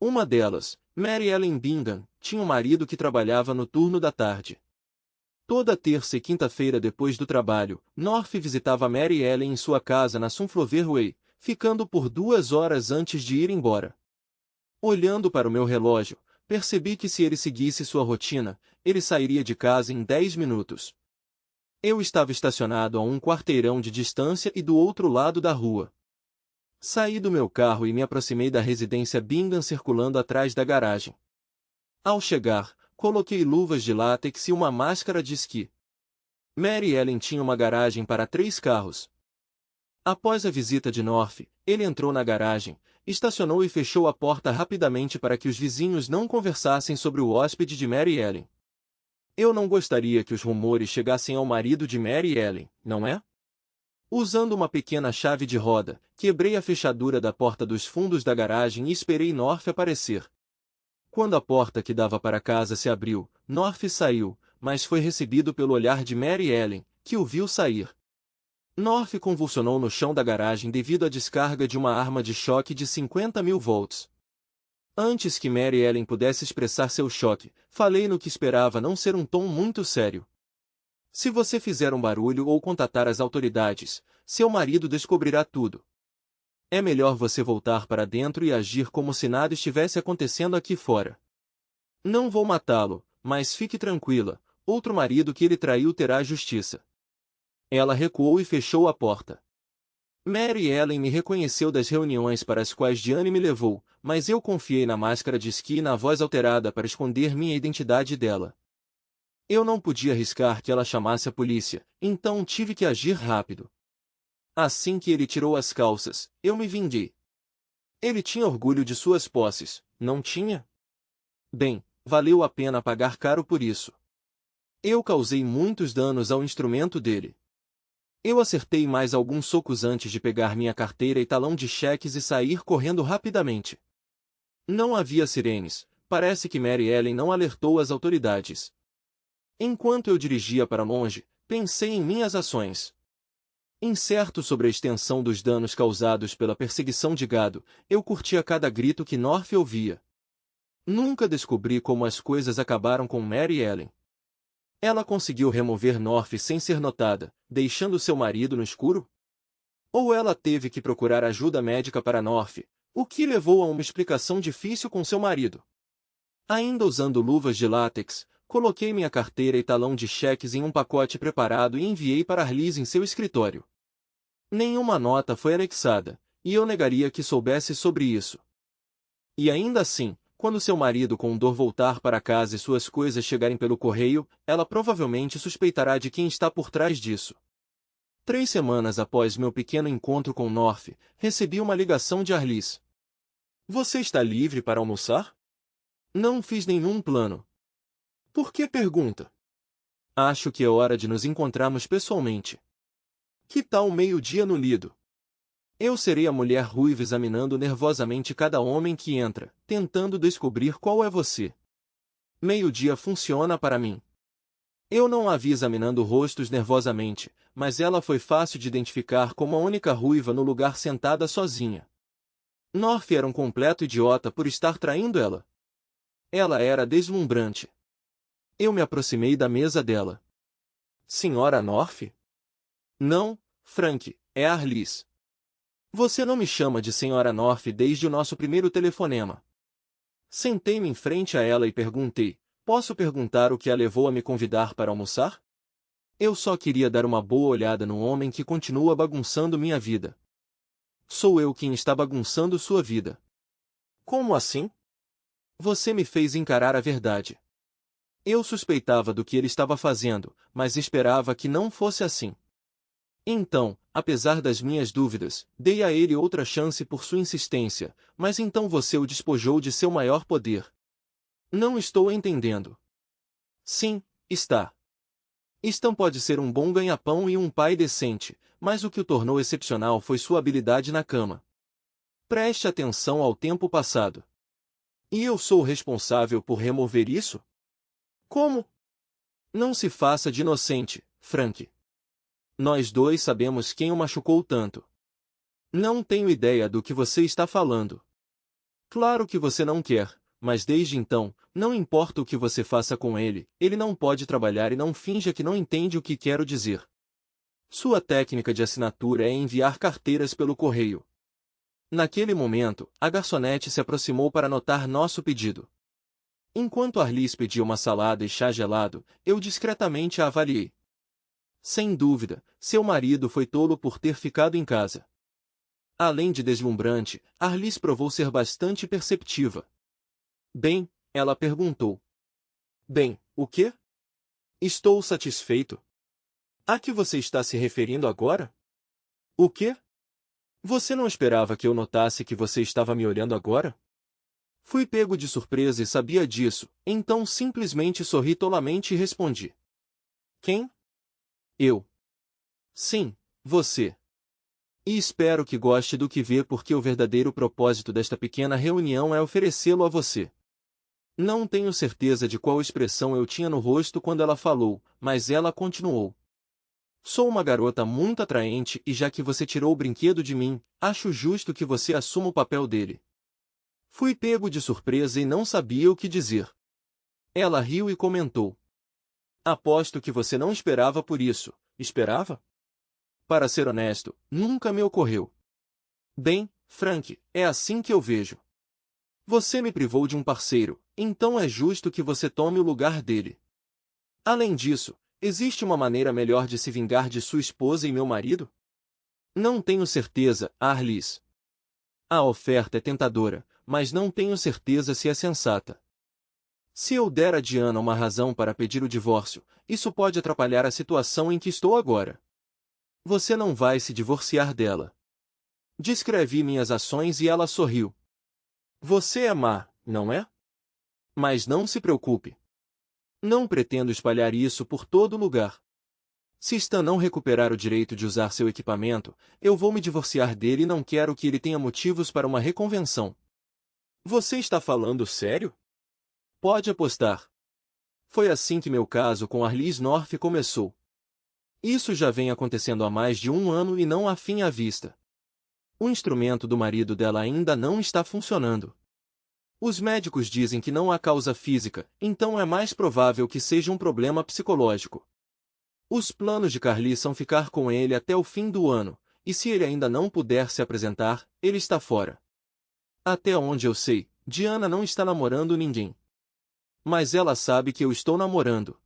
S1: Uma delas, Mary Ellen Bingham, tinha um marido que trabalhava no turno da tarde. Toda terça e quinta-feira depois do trabalho, North visitava Mary Ellen em sua casa na Sunflower Way, ficando por 2 horas antes de ir embora. Olhando para o meu relógio, percebi que se ele seguisse sua rotina, ele sairia de casa em 10 minutos. Eu estava estacionado a um quarteirão de distância e do outro lado da rua. Saí do meu carro e me aproximei da residência Bingham circulando atrás da garagem. Ao chegar, coloquei luvas de látex e uma máscara de esqui. Mary Ellen tinha uma garagem para 3 carros. Após a visita de North, Ele entrou na garagem, estacionou e fechou a porta rapidamente para que os vizinhos não conversassem sobre o hóspede de Mary Ellen. Eu não gostaria que os rumores chegassem ao marido de Mary Ellen, não é? Usando uma pequena chave de roda, quebrei a fechadura da porta dos fundos da garagem e esperei North aparecer. Quando a porta que dava para casa se abriu, North saiu, mas foi recebido pelo olhar de Mary Ellen, que o viu sair. North convulsionou no chão da garagem devido à descarga de uma arma de choque de 50.000 volts. Antes que Mary Ellen pudesse expressar seu choque, falei no que esperava não ser um tom muito sério. Se você fizer um barulho ou contatar as autoridades, seu marido descobrirá tudo. É melhor você voltar para dentro e agir como se nada estivesse acontecendo aqui fora. Não vou matá-lo, mas fique tranquila, outro marido que ele traiu terá justiça. Ela recuou e fechou a porta. Mary Ellen me reconheceu das reuniões para as quais Diane me levou, mas eu confiei na máscara de esqui e na voz alterada para esconder minha identidade dela. Eu não podia arriscar que ela chamasse a polícia, então tive que agir rápido. Assim que ele tirou as calças, eu me vinguei. Ele tinha orgulho de suas posses, não tinha? Bem, valeu a pena pagar caro por isso. Eu causei muitos danos ao instrumento dele. Eu acertei mais alguns socos antes de pegar minha carteira e talão de cheques e sair correndo rapidamente. Não havia sirenes, parece que Mary Ellen não alertou as autoridades. Enquanto eu dirigia para longe, pensei em minhas ações. Incerto sobre a extensão dos danos causados pela perseguição de gado, eu curtia cada grito que North ouvia. Nunca descobri como as coisas acabaram com Mary Ellen. Ela conseguiu remover North sem ser notada, deixando seu marido no escuro? Ou ela teve que procurar ajuda médica para North, o que levou a uma explicação difícil com seu marido. Ainda usando luvas de látex, coloquei minha carteira e talão de cheques em um pacote preparado e enviei para Arliss em seu escritório. Nenhuma nota foi anexada, e eu negaria que soubesse sobre isso. E ainda assim, quando seu marido com dor voltar para casa e suas coisas chegarem pelo correio, ela provavelmente suspeitará de quem está por trás disso. 3 semanas após meu pequeno encontro com North, recebi uma ligação de Arliss. Você está livre para almoçar? Não fiz nenhum plano. Por que pergunta? Acho que é hora de nos encontrarmos pessoalmente. Que tal meio-dia no Lido? Eu serei a mulher ruiva examinando nervosamente cada homem que entra, tentando descobrir qual é você. Meio-dia funciona para mim. Eu não a vi examinando rostos nervosamente, mas ela foi fácil de identificar como a única ruiva no lugar sentada sozinha. North era um completo idiota por estar traindo ela. Ela era deslumbrante. Eu me aproximei da mesa dela. Senhora North? Não, Frank, é Arliss. Você não me chama de Senhora North desde o nosso primeiro telefonema. Sentei-me em frente a ela e perguntei, posso perguntar o que a levou a me convidar para almoçar? Eu só queria dar uma boa olhada no homem que continua bagunçando minha vida. Sou eu quem está bagunçando sua vida. Como assim? Você me fez encarar a verdade. Eu suspeitava do que ele estava fazendo, mas esperava que não fosse assim. Então, apesar das minhas dúvidas, dei a ele outra chance por sua insistência, mas então você o despojou de seu maior poder. Não estou entendendo. Sim, está. Stan pode ser um bom ganha-pão e um pai decente, mas o que o tornou excepcional foi sua habilidade na cama. Preste atenção ao tempo passado. E eu sou o responsável por remover isso? Como? Não se faça de inocente, Frank. Nós dois sabemos quem o machucou tanto. Não tenho ideia do que você está falando. Claro que você não quer, mas desde então, não importa o que você faça com ele, ele não pode trabalhar e não finja que não entende o que quero dizer. Sua técnica de assinatura é enviar carteiras pelo correio. Naquele momento, a garçonete se aproximou para anotar nosso pedido. Enquanto Arliss pedia uma salada e chá gelado, eu discretamente a avaliei. Sem dúvida, seu marido foi tolo por ter ficado em casa. Além de deslumbrante, Arliss provou ser bastante perceptiva. Bem, ela perguntou. Bem, o quê? Estou satisfeito. A que você está se referindo agora? O quê? Você não esperava que eu notasse que você estava me olhando agora? Fui pego de surpresa e sabia disso, então simplesmente sorri tolamente e respondi. Quem? Eu. Sim, você. E espero que goste do que vê porque o verdadeiro propósito desta pequena reunião é oferecê-lo a você. Não tenho certeza de qual expressão eu tinha no rosto quando ela falou, mas ela continuou. Sou uma garota muito atraente e já que você tirou o brinquedo de mim, acho justo que você assuma o papel dele. Fui pego de surpresa e não sabia o que dizer. Ela riu e comentou. Aposto que você não esperava por isso. Esperava? Para ser honesto, nunca me ocorreu. Bem, Frank, é assim que eu vejo. Você me privou de um parceiro, então é justo que você tome o lugar dele. Além disso, existe uma maneira melhor de se vingar de sua esposa e meu marido? Não tenho certeza, Arliss. A oferta é tentadora, mas não tenho certeza se é sensata. Se eu der a Diana uma razão para pedir o divórcio, isso pode atrapalhar a situação em que estou agora. Você não vai se divorciar dela. Descrevi minhas ações e ela sorriu. Você é má, não é? Mas não se preocupe. Não pretendo espalhar isso por todo lugar. Se Stan não recuperar o direito de usar seu equipamento, eu vou me divorciar dele e não quero que ele tenha motivos para uma reconvenção. Você está falando sério? Pode apostar. Foi assim que meu caso com Arliss North começou. Isso já vem acontecendo há mais de 1 ano e não há fim à vista. O instrumento do marido dela ainda não está funcionando. Os médicos dizem que não há causa física, então é mais provável que seja um problema psicológico. Os planos de Carly são ficar com ele até o fim do ano, e se ele ainda não puder se apresentar, ele está fora. Até onde eu sei, Diana não está namorando ninguém. Mas ela sabe que eu estou namorando.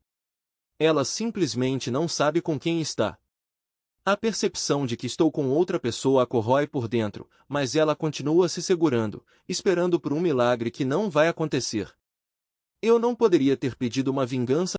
S1: Ela simplesmente não sabe com quem está. A percepção de que estou com outra pessoa a corrói por dentro, mas ela continua se segurando, esperando por um milagre que não vai acontecer. Eu não poderia ter pedido uma vingança